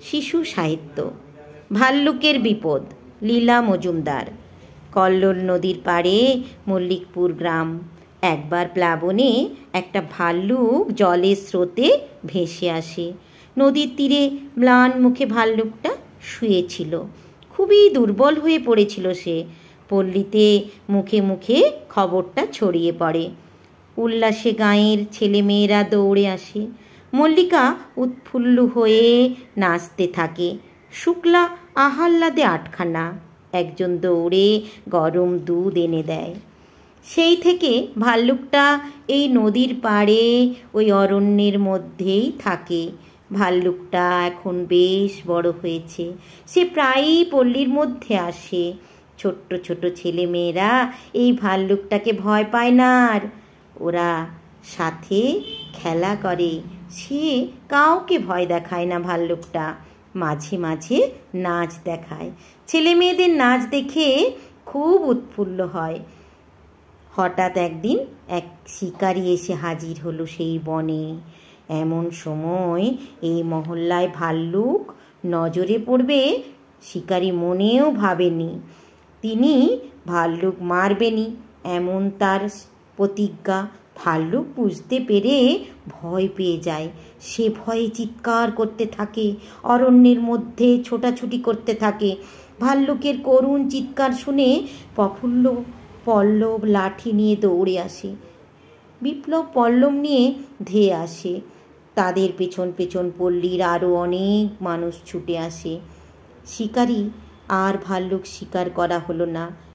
শিশু সাহিত্য। ভাল্লুকের বিপদ, লীলা মজুমদার। কল্লোল নদীর পাড়ে মল্লিকপুর গ্রাম। একবার প্লাবনে একটা ভাল্লুক জলের স্রোতে ভেসে আসে। নদীর তীরে ম্লান মুখে ভাল্লুকটা শুয়েছিল। খুবই দুর্বল হয়ে পড়েছিল সে। পল্লীতে মুখে মুখে খবরটা ছড়িয়ে পড়ে। উল্লাসে গাঁয়ের ছেলেমেয়েরা দৌড়ে আসে। মল্লিকা উৎফুল্ল হয়ে নাচতে থাকে। শুক্লা আহ্লাদে আটখানা। একজন দৌড়ে গরম দুধ এনে দেয়। সেই থেকে ভাল্লুকটা এই নদীর পাড়ে ওই অরণ্যের মধ্যেই থাকে। ভাল্লুকটা এখন বেশ বড় হয়েছে। সে প্রায়ই পল্লীর মধ্যে আসে। ছোট্ট ছোট ছেলেমেয়েরা এই ভাল্লুকটাকে ভয় পায় না আর। ওরা সাথে খেলা করে। সে কাউকে ভয় দেখায় না ভাল্লুকটা। মাঝে মাঝে নাচ দেখায়। ছেলে মেয়েদের নাচ দেখে খুব উৎফুল্ল হয়। হঠাৎ একদিন এক শিকারী এসে হাজির হলো সেই বনে। এমন সময় এই মহল্লায় ভাল্লুক নজরে পড়বে শিকারী মনেও ভাবেনি। তিনি ভাল্লুক মারবেনি এমন তার প্রতিজ্ঞা। ভাল্লুক বুঝতে পেরে ভয় পেয়ে যায়। সে ভয়ে চিৎকার করতে থাকে, অরণ্যের মধ্যে ছোটাছুটি করতে থাকে। ভাল্লুকের করুণ চিৎকার শুনে প্রফুল্ল পল্লব লাঠি নিয়ে দৌড়ে আসে। বিপ্লব পল্লব নিয়ে ধেয়ে আসে। তাদের পেছন পেছন পল্লীর আরও অনেক মানুষ ছুটে আসে। শিকারী আর ভাল্লুক শিকার করা হলো না।